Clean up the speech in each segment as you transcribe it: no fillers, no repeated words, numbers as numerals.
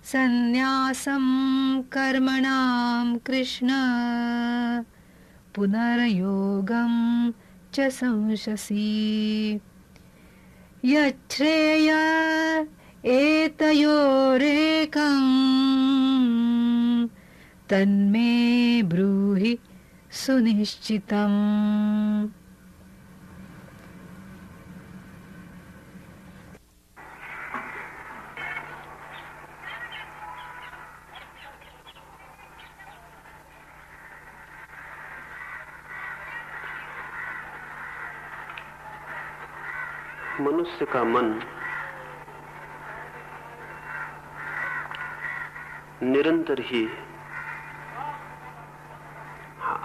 संन्यासं कर्मणां कृष्ण पुनर्योगं च संशसि यच्छ्रेय एतयोरेकं तन्मे ब्रूहि सुनिश्चितम्। मनुष्य का मन निरंतर ही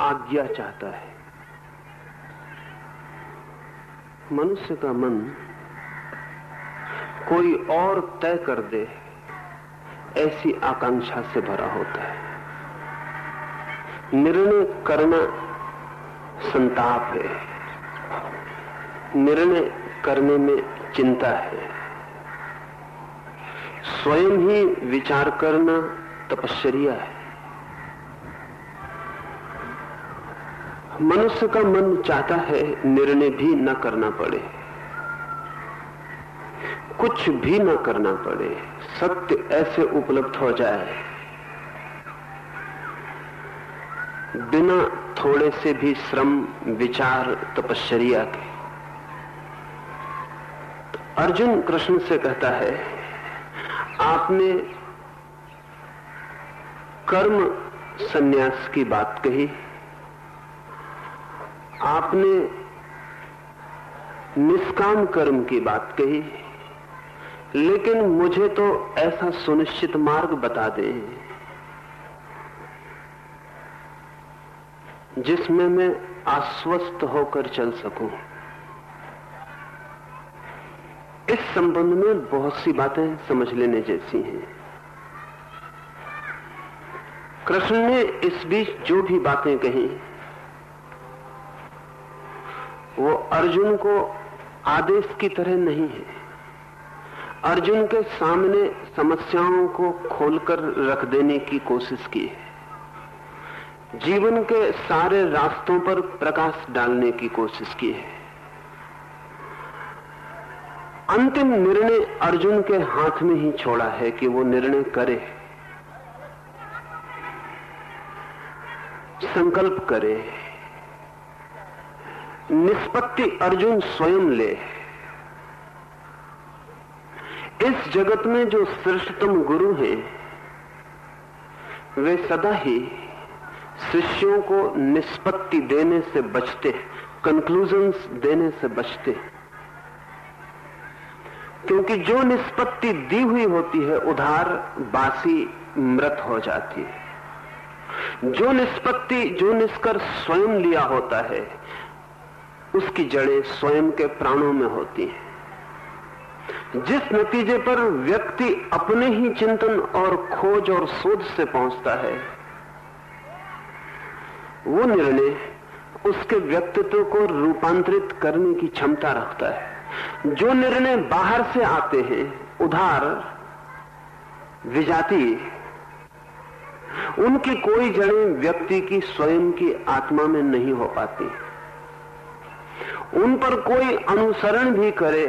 आज्ञा चाहता है। मनुष्य का मन कोई और तय कर दे ऐसी आकांक्षा से भरा होता है। निर्णय करना संताप है, निर्णय करने में चिंता है, स्वयं ही विचार करना तपश्चर्या है। मनुष्य का मन चाहता है निर्णय भी न करना पड़े, कुछ भी न करना पड़े, सत्य ऐसे उपलब्ध हो जाए बिना थोड़े से भी श्रम विचार तपश्चर्या के। अर्जुन कृष्ण से कहता है, आपने कर्म संन्यास की बात कही, आपने निष्काम कर्म की बात कही, लेकिन मुझे तो ऐसा सुनिश्चित मार्ग बता दें जिसमें मैं आश्वस्त होकर चल सकूं। इस संबंध में बहुत सी बातें समझ लेने जैसी हैं। कृष्ण ने इस बीच जो भी बातें कही वो अर्जुन को आदेश की तरह नहीं है। अर्जुन के सामने समस्याओं को खोलकर रख देने की कोशिश की है, जीवन के सारे रास्तों पर प्रकाश डालने की कोशिश की है। अंतिम निर्णय अर्जुन के हाथ में ही छोड़ा है कि वो निर्णय करे, संकल्प करे। निष्पत्ति अर्जुन स्वयं ले। इस जगत में जो श्रेष्ठतम गुरु हैं वे सदा ही शिष्यों को निष्पत्ति देने से बचते, कंक्लूजन्स देने से बचते, क्योंकि जो निष्पत्ति दी हुई होती है उधार बासी मृत हो जाती है। जो निष्पत्ति, जो निष्कर्ष स्वयं लिया होता है उसकी जड़ें स्वयं के प्राणों में होती हैं। जिस नतीजे पर व्यक्ति अपने ही चिंतन और खोज और शोध से पहुंचता है वो निर्णय उसके व्यक्तित्व को रूपांतरित करने की क्षमता रखता है। जो निर्णय बाहर से आते हैं उधार विजाती, उनकी कोई जड़ें व्यक्ति की स्वयं की आत्मा में नहीं हो पाती। उन पर कोई अनुसरण भी करे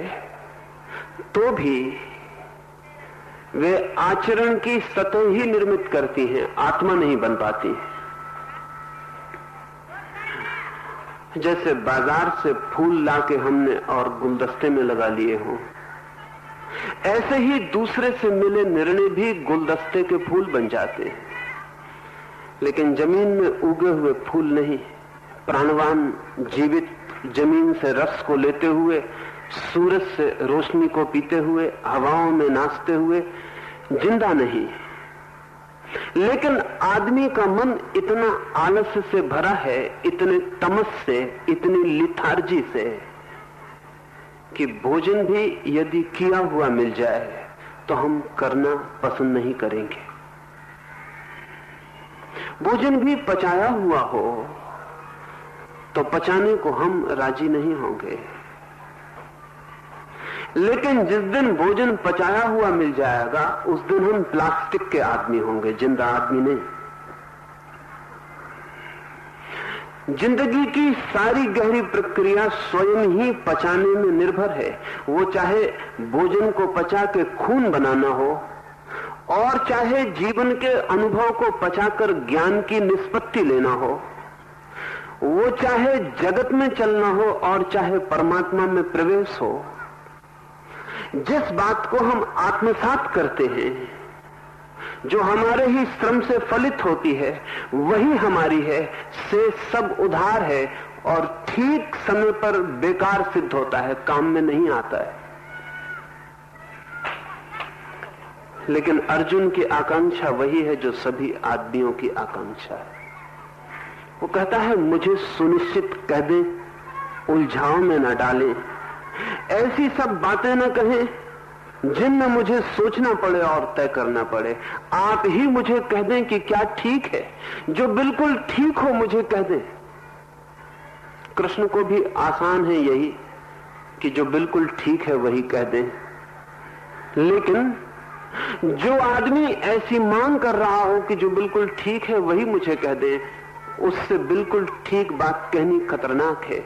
तो भी वे आचरण की सतह ही निर्मित करती हैं, आत्मा नहीं बन पाती। जैसे बाजार से फूल लाके हमने और गुलदस्ते में लगा लिए हों, ऐसे ही दूसरे से मिले निर्णय भी गुलदस्ते के फूल बन जाते हैं, लेकिन जमीन में उगे हुए फूल नहीं। प्राणवान जीवित जमीन से रस को लेते हुए, सूरज से रोशनी को पीते हुए, हवाओं में नाचते हुए जिंदा नहीं। लेकिन आदमी का मन इतना आलस्य से भरा है, इतने तमस से, इतनी लिथार्जी से कि भोजन भी यदि किया हुआ मिल जाए तो हम करना पसंद नहीं करेंगे। भोजन भी पचाया हुआ हो तो पचाने को हम राजी नहीं होंगे। लेकिन जिस दिन भोजन पचाया हुआ मिल जाएगा उस दिन हम प्लास्टिक के आदमी होंगे, जिंदा आदमी नहीं। जिंदगी की सारी गहरी प्रक्रिया स्वयं ही पचाने में निर्भर है। वो चाहे भोजन को पचा के खून बनाना हो और चाहे जीवन के अनुभव को पचाकर ज्ञान की निष्पत्ति लेना हो, वो चाहे जगत में चलना हो और चाहे परमात्मा में प्रवेश हो। जिस बात को हम आत्मसात करते हैं, जो हमारे ही श्रम से फलित होती है, वही हमारी है, से सब उधार है और ठीक समय पर बेकार सिद्ध होता है, काम में नहीं आता है। लेकिन अर्जुन की आकांक्षा वही है जो सभी आदमियों की आकांक्षा है। वो कहता है मुझे सुनिश्चित कह दे, उलझाव में न डालें, ऐसी सब बातें न कहें जिनमें मुझे सोचना पड़े और तय करना पड़े। आप ही मुझे कह दें कि क्या ठीक है, जो बिल्कुल ठीक हो मुझे कह दें। कृष्ण को भी आसान है यही कि जो बिल्कुल ठीक है वही कह दें, लेकिन जो आदमी ऐसी मांग कर रहा हो कि जो बिल्कुल ठीक है वही मुझे कह दे, उससे बिल्कुल ठीक बात कहनी खतरनाक है,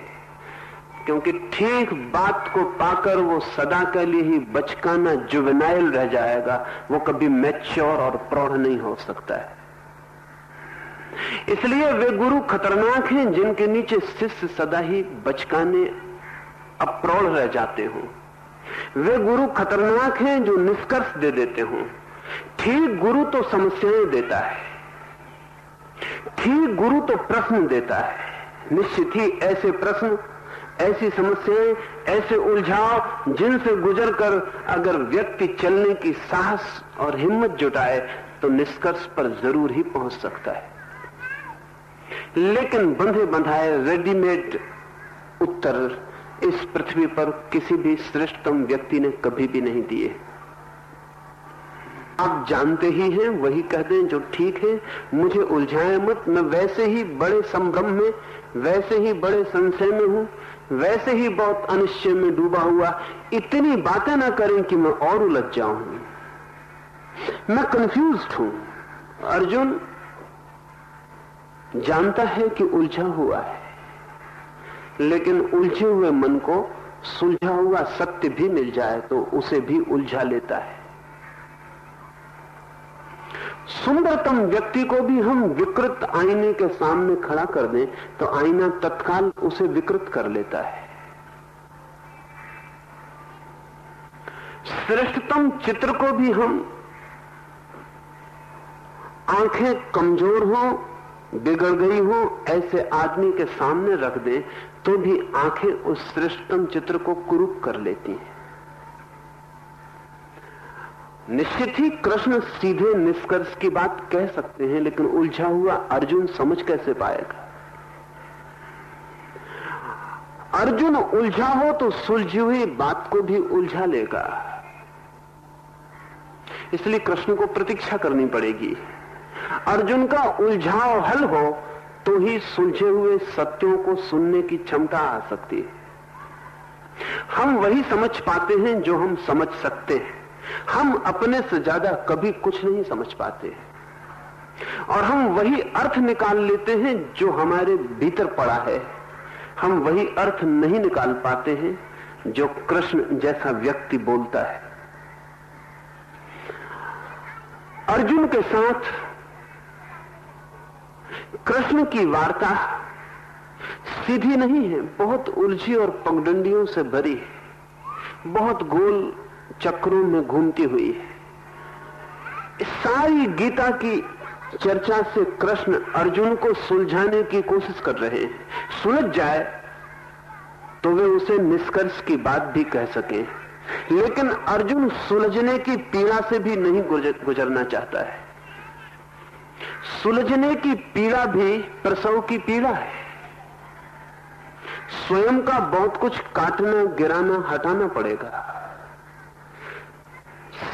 क्योंकि ठीक बात को पाकर वो सदा के लिए ही बचकाना जुवेनाइल रह जाएगा, वो कभी मैच्योर और प्रौढ़ नहीं हो सकता है। इसलिए वे गुरु खतरनाक हैं जिनके नीचे शिष्य सदा ही बचकाने अप्रौढ़ रह जाते हों। वे गुरु खतरनाक हैं जो निष्कर्ष दे देते हों। ठीक गुरु तो समस्याएं देता है, ठीक गुरु तो प्रश्न देता है। निश्चित ही ऐसे प्रश्न, ऐसी समस्याएं, ऐसे उलझाव जिनसे गुजरकर अगर व्यक्ति चलने की साहस और हिम्मत जुटाए तो निष्कर्ष पर जरूर ही पहुंच सकता है। लेकिन बंधे बंधाए रेडीमेड उत्तर इस पृथ्वी पर किसी भी श्रेष्ठतम व्यक्ति ने कभी भी नहीं दिए। आप जानते ही हैं, वही कह दें जो ठीक है, मुझे उलझाए मत। मैं वैसे ही बड़े संभ्रम में, वैसे ही बड़े संशय में हूं, वैसे ही बहुत अनिश्चय में डूबा हुआ। इतनी बातें ना करें कि मैं और उलझ जाऊं। मैं कंफ्यूज्ड हूं। अर्जुन जानता है कि उलझा हुआ है, लेकिन उलझे हुए मन को सुलझा हुआ सत्य भी मिल जाए तो उसे भी उलझा लेता है। सुंदरतम व्यक्ति को भी हम विकृत आईने के सामने खड़ा कर दें तो आईना तत्काल उसे विकृत कर लेता है। श्रेष्ठतम चित्र को भी हम आंखें कमजोर हो, बिगड़ गई हो, ऐसे आदमी के सामने रख दें तो भी आंखें उस श्रेष्ठतम चित्र को कुरूप कर लेती हैं। निश्चित ही कृष्ण सीधे निष्कर्ष की बात कह सकते हैं, लेकिन उलझा हुआ अर्जुन समझ कैसे पाएगा? अर्जुन उलझा हो तो सुलझी हुई बात को भी उलझा लेगा। इसलिए कृष्ण को प्रतीक्षा करनी पड़ेगी। अर्जुन का उलझाव हल हो तो ही सुलझे हुए सत्यों को सुनने की क्षमता आ सकती है। हम वही समझ पाते हैं जो हम समझ सकते हैं। हम अपने से ज्यादा कभी कुछ नहीं समझ पाते, और हम वही अर्थ निकाल लेते हैं जो हमारे भीतर पड़ा है। हम वही अर्थ नहीं निकाल पाते हैं जो कृष्ण जैसा व्यक्ति बोलता है। अर्जुन के साथ कृष्ण की वार्ता सीधी नहीं है, बहुत उलझी और पगडंडियों से भरी है, बहुत गोल चक्रों में घूमती हुई है। सारी गीता की चर्चा से कृष्ण अर्जुन को सुलझाने की कोशिश कर रहे हैं। सुलझ जाए तो वे उसे निष्कर्ष की बात भी कह सकें, लेकिन अर्जुन सुलझने की पीड़ा से भी नहीं गुजरना चाहता है। सुलझने की पीड़ा भी प्रसव की पीड़ा है। स्वयं का बहुत कुछ काटना, गिराना, हटाना पड़ेगा।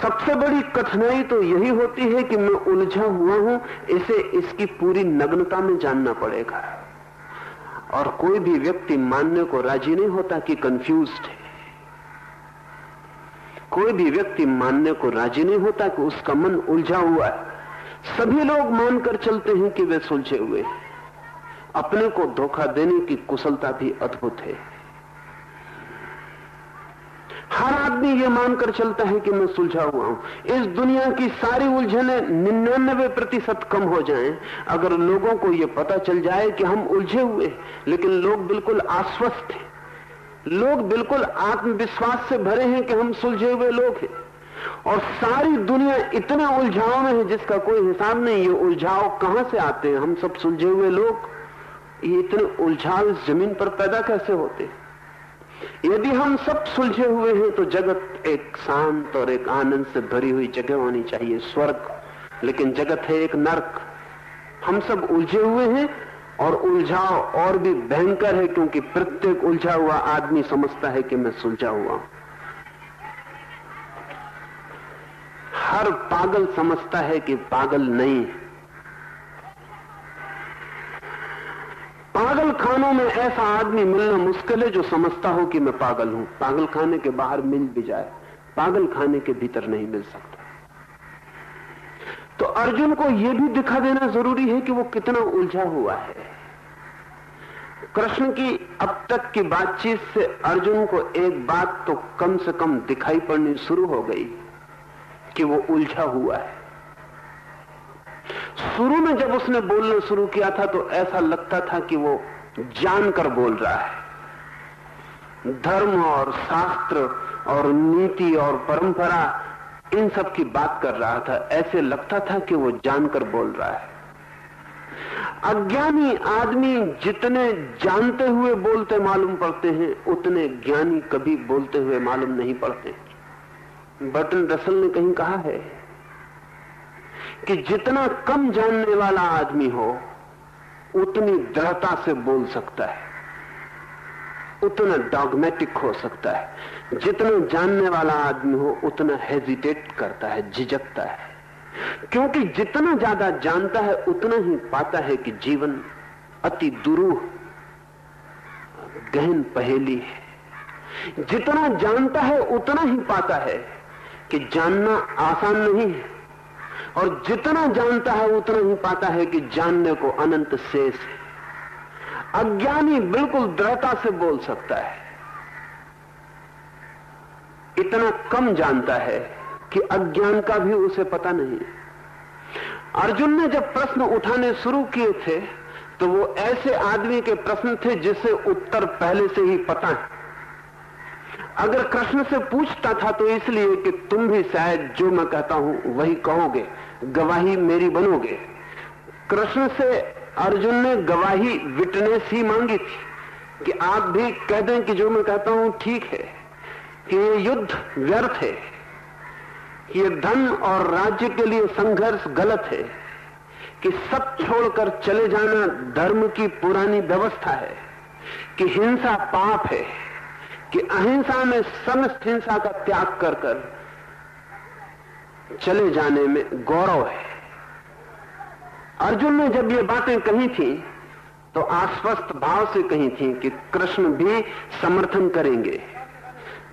सबसे बड़ी कठिनाई तो यही होती है कि मैं उलझा हुआ हूं, इसे इसकी पूरी नग्नता में जानना पड़ेगा। और कोई भी व्यक्ति मानने को राजी नहीं होता कि कंफ्यूज्ड है। कोई भी व्यक्ति मानने को राजी नहीं होता कि उसका मन उलझा हुआ है। सभी लोग मानकर चलते हैं कि वे सुलझे हुए हैं। अपने को धोखा देने की कुशलता भी अद्भुत है। हर आदमी यह मानकर चलता है कि मैं सुलझा हुआ हूं। इस दुनिया की सारी उलझने 99% कम हो जाएं अगर लोगों को यह पता चल जाए कि हम उलझे हुए हैं, लेकिन लोग बिल्कुल आश्वस्त हैं, लोग बिल्कुल आत्मविश्वास से भरे हैं कि हम सुलझे हुए लोग हैं। और सारी दुनिया इतने उलझाव में है जिसका कोई हिसाब नहीं। ये उलझाव कहां से आते हैं? हम सब सुलझे हुए लोग, ये इतने उलझाव इस जमीन पर पैदा कैसे होते हैं? यदि हम सब सुलझे हुए हैं तो जगत एक शांत और एक आनंद से भरी हुई जगह होनी चाहिए, स्वर्ग। लेकिन जगत है एक नर्क। हम सब उलझे हुए हैं और उलझाव और भी भयंकर है, क्योंकि प्रत्येक उलझा हुआ आदमी समझता है कि मैं सुलझा हुआ हूं। हर पागल समझता है कि पागल नहीं। पागल खानों में ऐसा आदमी मिलना मुश्किल है जो समझता हो कि मैं पागल हूं। पागल खाने के बाहर मिल भी जाए, पागल खाने के भीतर नहीं मिल सकता। तो अर्जुन को यह भी दिखा देना जरूरी है कि वो कितना उलझा हुआ है। कृष्ण की अब तक की बातचीत से अर्जुन को एक बात तो कम से कम दिखाई पड़नी शुरू हो गई कि वो उलझा हुआ है। शुरू में जब उसने बोलना शुरू किया था तो ऐसा लगता था कि वो जानकर बोल रहा है। धर्म और शास्त्र और नीति और परंपरा, इन सब की बात कर रहा था। ऐसे लगता था कि वो जानकर बोल रहा है। अज्ञानी आदमी जितने जानते हुए बोलते मालूम पड़ते हैं, उतने ज्ञानी कभी बोलते हुए मालूम नहीं पड़ते। बर्टन रसल ने कहीं कहा है कि जितना कम जानने वाला आदमी हो उतनी दृढ़ता से बोल सकता है, उतना डॉगमेटिक हो सकता है। जितना जानने वाला आदमी हो उतना हेजिटेट करता है, झिझकता है, क्योंकि जितना ज्यादा जानता है उतना ही पाता है कि जीवन अति दुरूह गहन पहेली है। जितना जानता है उतना ही पाता है कि जानना आसान नहीं है, और जितना जानता है उतना ही पाता है कि जानने को अनंत शेष है। अज्ञानी बिल्कुल दृढ़ता से बोल सकता है, इतना कम जानता है कि अज्ञान का भी उसे पता नहीं। अर्जुन ने जब प्रश्न उठाने शुरू किए थे तो वो ऐसे आदमी के प्रश्न थे जिसे उत्तर पहले से ही पता है। अगर कृष्ण से पूछता था तो इसलिए कि तुम भी शायद जो मैं कहता हूं वही कहोगे, गवाही मेरी बनोगे। कृष्ण से अर्जुन ने गवाही, विटनेस ही मांगी थी कि आप भी कह दें कि जो मैं कहता हूं ठीक है, कि ये युद्ध व्यर्थ है, कि ये धन और राज्य के लिए संघर्ष गलत है, कि सब छोड़कर चले जाना धर्म की पुरानी व्यवस्था है, कि हिंसा पाप है, कि अहिंसा में समस्त हिंसा का त्याग कर कर चले जाने में गौरव है। अर्जुन ने जब ये बातें कही थी तो आश्वस्त भाव से कही थी कि कृष्ण भी समर्थन करेंगे,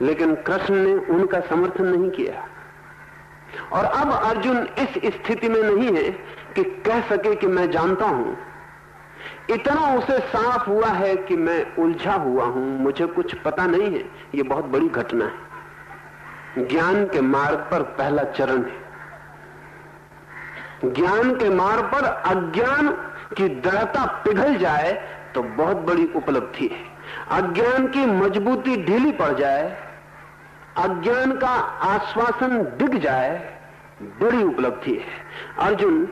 लेकिन कृष्ण ने उनका समर्थन नहीं किया। और अब अर्जुन इस स्थिति में नहीं है कि कह सके कि मैं जानता हूं। इतना उसे साफ हुआ है कि मैं उलझा हुआ हूं, मुझे कुछ पता नहीं है। यह बहुत बड़ी घटना है। ज्ञान के मार्ग पर पहला चरण है। ज्ञान के मार्ग पर अज्ञान की दृढ़ता पिघल जाए तो बहुत बड़ी उपलब्धि है। अज्ञान की मजबूती ढीली पड़ जाए, अज्ञान का आश्वासन दिख जाए, बड़ी उपलब्धि है। अर्जुन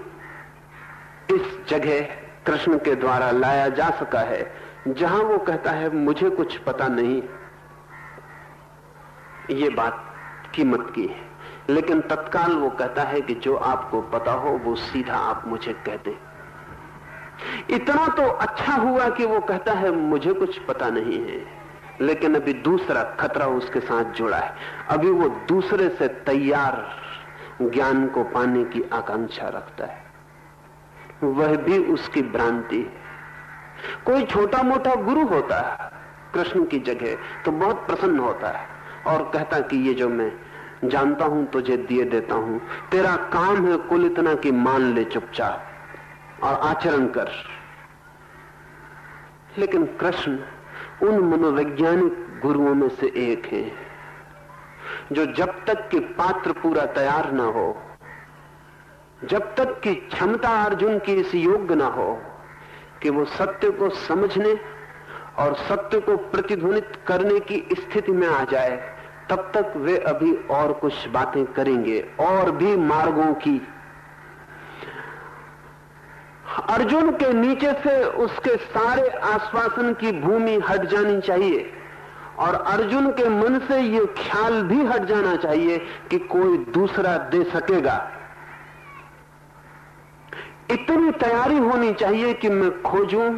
इस जगह कृष्ण के द्वारा लाया जा सका है जहां वो कहता है मुझे कुछ पता नहीं। ये बात कीमत की है, लेकिन तत्काल वो कहता है कि जो आपको पता हो वो सीधा आप मुझे कह दें। इतना तो अच्छा हुआ कि वो कहता है मुझे कुछ पता नहीं है, लेकिन अभी दूसरा खतरा उसके साथ जुड़ा है। अभी वो दूसरे से तैयार ज्ञान को पाने की आकांक्षा रखता है। वह भी उसकी भ्रांति है। कोई छोटा मोटा गुरु होता है कृष्ण की जगह तो बहुत प्रसन्न होता है और कहता कि ये जो मैं जानता हूं तुझे दिए देता हूं, तेरा काम है कुल इतना कि मान ले चुपचाप और आचरण कर। लेकिन कृष्ण उन मनोवैज्ञानिक गुरुओं में से एक है जो जब तक कि पात्र पूरा तैयार ना हो, जब तक कि क्षमता अर्जुन की इस योग्य ना हो कि वो सत्य को समझने और सत्य को प्रतिध्वनित करने की स्थिति में आ जाए, तब तक वे अभी और कुछ बातें करेंगे, और भी मार्गों की। अर्जुन के नीचे से उसके सारे आश्वासन की भूमि हट जानी चाहिए और अर्जुन के मन से ये ख्याल भी हट जाना चाहिए कि कोई दूसरा दे सकेगा। इतनी तैयारी होनी चाहिए कि मैं खोजूं,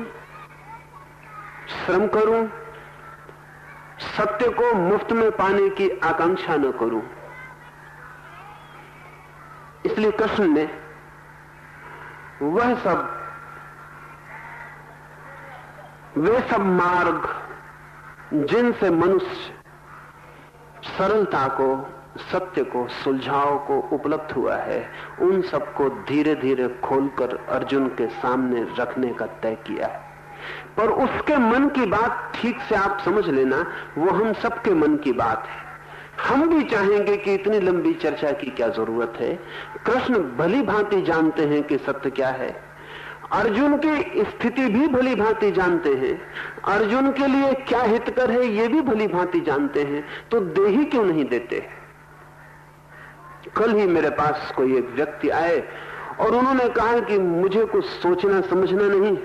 श्रम करूं, सत्य को मुफ्त में पाने की आकांक्षा न करूं। इसलिए कृष्ण ने वे सब मार्ग जिनसे मनुष्य सरलता को, सत्य को, सुलझाव को उपलब्ध हुआ है, उन सबको धीरे धीरे खोलकर अर्जुन के सामने रखने का तय किया है। पर उसके मन की बात ठीक से आप समझ लेना, वो हम सबके मन की बात है। हम भी चाहेंगे कि इतनी लंबी चर्चा की क्या जरूरत है। कृष्ण भली भांति जानते हैं कि सत्य क्या है, अर्जुन की स्थिति भी भली भांति जानते हैं, अर्जुन के लिए क्या हितकर है ये भी भली भांति जानते हैं, तो दे ही क्यों नहीं देते। कल ही मेरे पास कोई एक व्यक्ति आए और उन्होंने कहा कि मुझे कुछ सोचना समझना नहीं,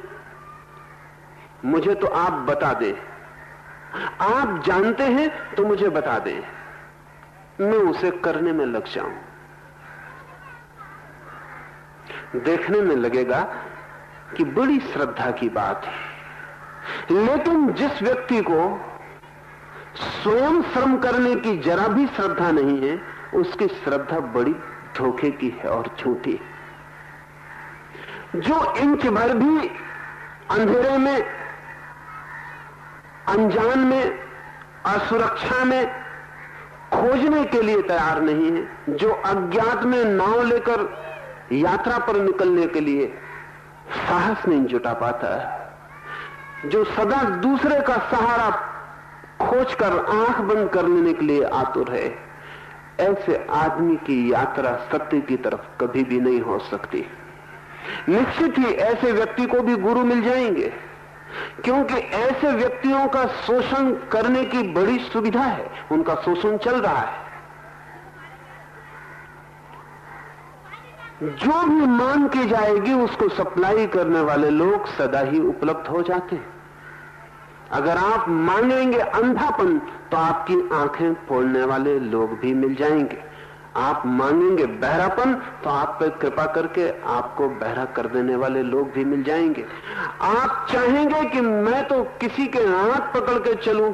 मुझे तो आप बता दें, आप जानते हैं तो मुझे बता दें, मैं उसे करने में लग जाऊं। देखने में लगेगा कि बड़ी श्रद्धा की बात है, लेकिन जिस व्यक्ति को स्वयं श्रम करने की जरा भी श्रद्धा नहीं है, उसकी श्रद्धा बड़ी धोखे की है और झूठी। जो इंच भर भी अंधेरे में, अनजान में, असुरक्षा में खोजने के लिए तैयार नहीं है, जो अज्ञात में नाव लेकर यात्रा पर निकलने के लिए साहस नहीं जुटा पाता है, जो सदा दूसरे का सहारा खोजकर आंख बंद कर लेने के लिए आतुर है, ऐसे आदमी की यात्रा सत्य की तरफ कभी भी नहीं हो सकती। निश्चित ही ऐसे व्यक्ति को भी गुरु मिल जाएंगे, क्योंकि ऐसे व्यक्तियों का शोषण करने की बड़ी सुविधा है, उनका शोषण चल रहा है। जो भी मांग की जाएगी उसको सप्लाई करने वाले लोग सदा ही उपलब्ध हो जाते हैं। अगर आप मांगेंगे अंधापन तो आपकी आंखें फोड़ने वाले लोग भी मिल जाएंगे। आप मांगेंगे बहरापन तो आप पर कृपा करके आपको बहरा कर देने वाले लोग भी मिल जाएंगे। आप चाहेंगे कि मैं तो किसी के हाथ पकड़ के चलूं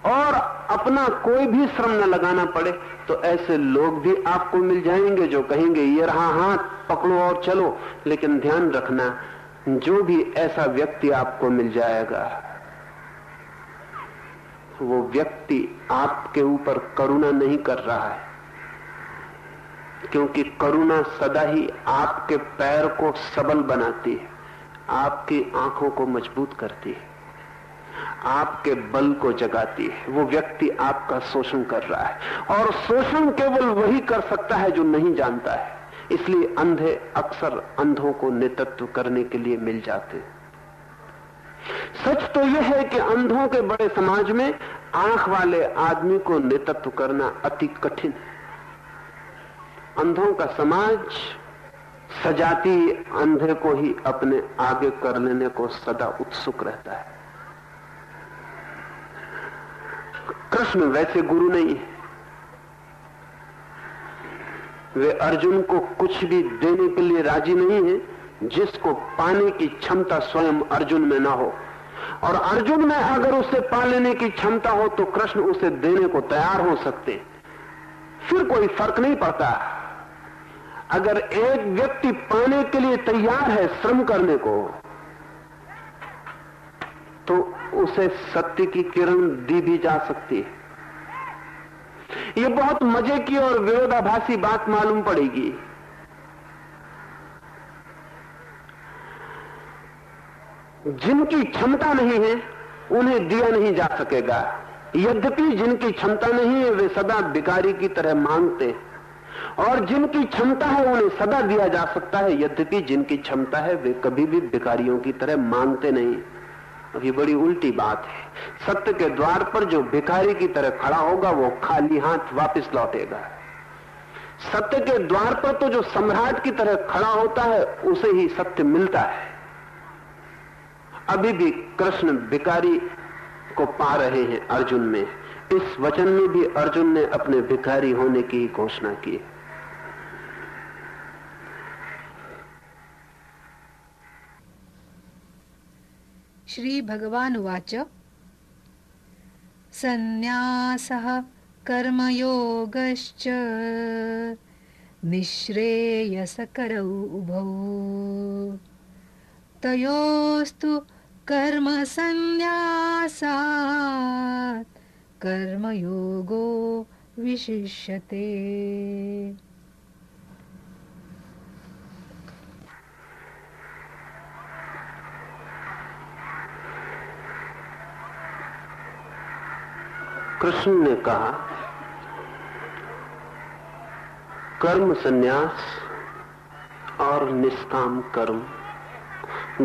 और अपना कोई भी श्रम न लगाना पड़े, तो ऐसे लोग भी आपको मिल जाएंगे जो कहेंगे ये रहा हाथ, पकड़ो और चलो। लेकिन ध्यान रखना, जो भी ऐसा व्यक्ति आपको मिल जाएगा, वो व्यक्ति आपके ऊपर करुणा नहीं कर रहा है, क्योंकि करुणा सदा ही आपके पैर को सबल बनाती है, आपकी आंखों को मजबूत करती है, आपके बल को जगाती है। वो व्यक्ति आपका शोषण कर रहा है, और शोषण केवल वही कर सकता है जो नहीं जानता है। इसलिए अंधे अक्सर अंधों को नेतृत्व करने के लिए मिल जाते हैं। सच तो यह है कि अंधों के बड़े समाज में आंख वाले आदमी को नेतृत्व करना अति कठिन है। अंधों का समाज सजाती अंधे को ही अपने आगे कर लेने को सदा उत्सुक रहता है। कृष्ण वैसे गुरु नहीं है, वे अर्जुन को कुछ भी देने के लिए राजी नहीं है जिसको पाने की क्षमता स्वयं अर्जुन में ना हो, और अर्जुन में अगर उसे पा लेने की क्षमता हो तो कृष्ण उसे देने को तैयार हो सकते। फिर कोई फर्क नहीं पड़ता। अगर एक व्यक्ति पाने के लिए तैयार है श्रम करने को, तो उसे सत्य की किरण दी भी जा सकती है। ये बहुत मजे की और विरोधाभासी बात मालूम पड़ेगी। जिनकी क्षमता नहीं है उन्हें दिया नहीं जा सकेगा। यद्यपि जिनकी क्षमता नहीं है वे सदा भिखारी की तरह मांगते, और जिनकी क्षमता है उन्हें सदा दिया जा सकता है। यद्यपि जिनकी क्षमता है वे कभी भी भिखारियों की तरह मांगते नहीं। अब ये बड़ी उल्टी बात है। सत्य के द्वार पर जो भिखारी की तरह खड़ा होगा वो खाली हाथ वापस लौटेगा। सत्य के द्वार पर तो जो सम्राट की तरह खड़ा होता है उसे ही सत्य मिलता है। अभी भी कृष्ण भिखारी को पा रहे हैं अर्जुन में। इस वचन में भी अर्जुन ने अपने भिखारी होने की घोषणा की। श्री भगवान उवाच संन्यासः कर्मयोगश्च निःश्रेयसकरौ उभौ तयोस्तु कर्म संन्यासात् कर्मयोगो विशिष्यते। कृष्ण ने कहा कर्म संन्यास और निष्काम कर्म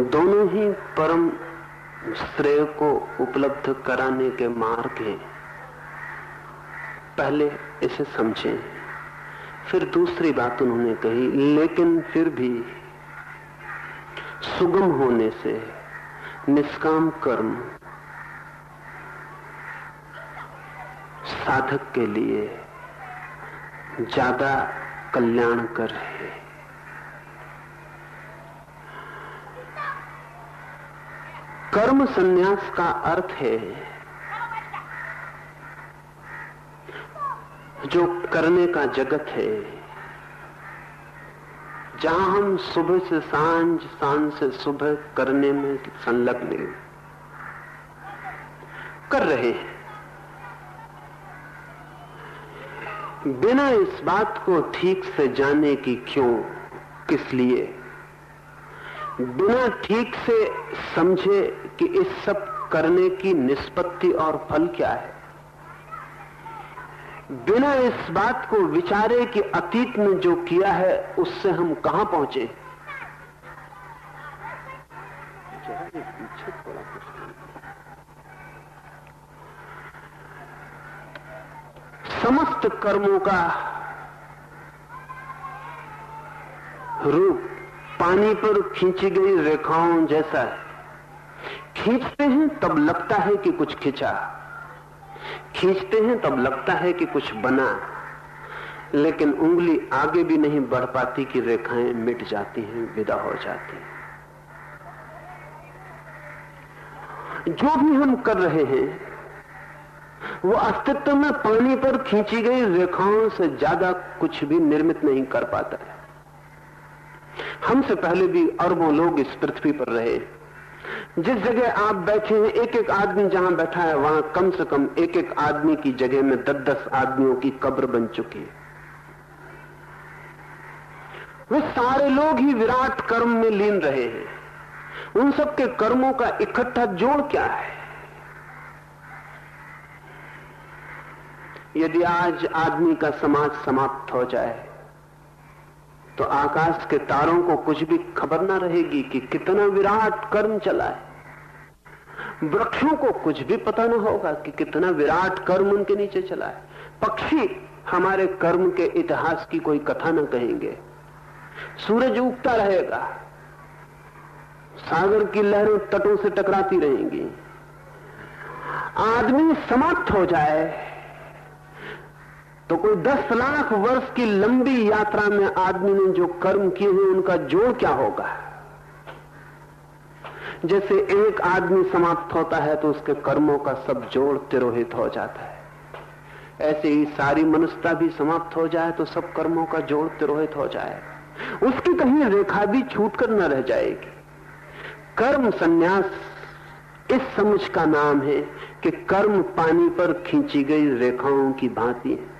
दोनों ही परम श्रेय को उपलब्ध कराने के मार्ग हैं। पहले इसे समझें। फिर दूसरी बात उन्होंने कही, लेकिन फिर भी सुगम होने से निष्काम कर्म साधक के लिए ज्यादा कल्याणकर है। कर्म संन्यास का अर्थ है जो करने का जगत है, जहां हम सुबह से सांझ, सांझ से सुबह करने में संलग्न कर रहे हैं, बिना इस बात को ठीक से जाने कि क्यों, किस लिए, बिना ठीक से समझे कि इस सब करने की निष्पत्ति और फल क्या है, बिना इस बात को विचारे कि अतीत में जो किया है उससे हम कहां पहुंचे। समस्त कर्मों का रूप पानी पर खींची गई रेखाओं जैसा है। खींचते हैं तब लगता है कि कुछ खींचा, खींचते हैं तब लगता है कि कुछ बना, लेकिन उंगली आगे भी नहीं बढ़ पाती कि रेखाएं मिट जाती हैं, विदा हो जाती हैं। जो भी हम कर रहे हैं वो अस्तित्व में पानी पर खींची गई रेखाओं से ज्यादा कुछ भी निर्मित नहीं कर पाता है। हमसे पहले भी अरबों लोग इस पृथ्वी पर रहे। जिस जगह आप बैठे हैं, एक एक आदमी जहां बैठा है वहां कम से कम एक एक आदमी की जगह में 10-10 आदमियों की कब्र बन चुकी है। वे सारे लोग ही विराट कर्म में लीन रहे हैं। उन सबके कर्मों का इकट्ठा जोड़ क्या है? यदि आज आदमी का समाज समाप्त हो जाए तो आकाश के तारों को कुछ भी खबर ना रहेगी कि कितना विराट कर्म चला है। वृक्षों को कुछ भी पता ना होगा कि कितना विराट कर्म उनके नीचे चला है। पक्षी हमारे कर्म के इतिहास की कोई कथा ना कहेंगे। सूरज उगता रहेगा, सागर की लहरें तटों से टकराती रहेंगी। आदमी समाप्त हो जाए तो कोई 10 लाख वर्ष की लंबी यात्रा में आदमी ने जो कर्म किए हैं उनका जोड़ क्या होगा? जैसे एक आदमी समाप्त होता है तो उसके कर्मों का सब जोड़ तिरोहित हो जाता है, ऐसे ही सारी मनुष्यता भी समाप्त हो जाए तो सब कर्मों का जोड़ तिरोहित हो जाएगा। उसकी कहीं रेखा भी छूट कर न रह जाएगी। कर्म संन्यास इस समझ का नाम है कि कर्म पानी पर खींची गई रेखाओं की भांति है।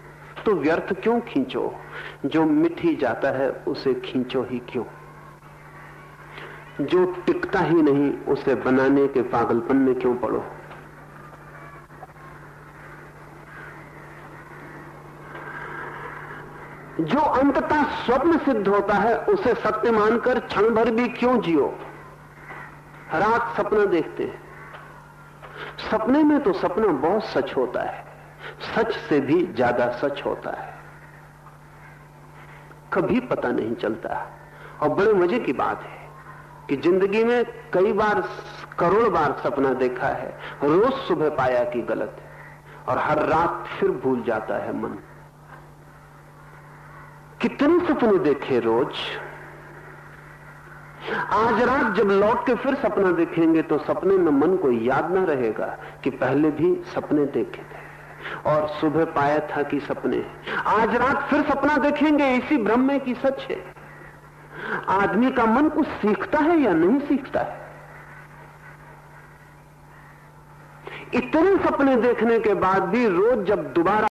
तो व्यर्थ क्यों खींचो, जो मिट ही जाता है उसे खींचो ही क्यों। जो टिकता ही नहीं उसे बनाने के पागलपन में क्यों पड़ो। जो अंततः स्वप्न सिद्ध होता है उसे सत्य मानकर क्षण भर भी क्यों जियो। रात सपना देखते हैं, सपने में तो सपना बहुत सच होता है, सच से भी ज्यादा सच होता है, कभी पता नहीं चलता। और बड़े मजे की बात है कि जिंदगी में कई बार, करोड़ बार सपना देखा है, रोज सुबह पाया कि गलत है और हर रात फिर भूल जाता है मन। कितने सपने देखे रोज, आज रात जब लौट के फिर सपना देखेंगे तो सपने में मन को याद ना रहेगा कि पहले भी सपने देखे थे और सुबह पाया था कि सपने। आज रात फिर सपना देखेंगे इसी भ्रम में कि सच है। आदमी का मन कुछ सीखता है या नहीं सीखता है। इतने सपने देखने के बाद भी रोज जब दोबारा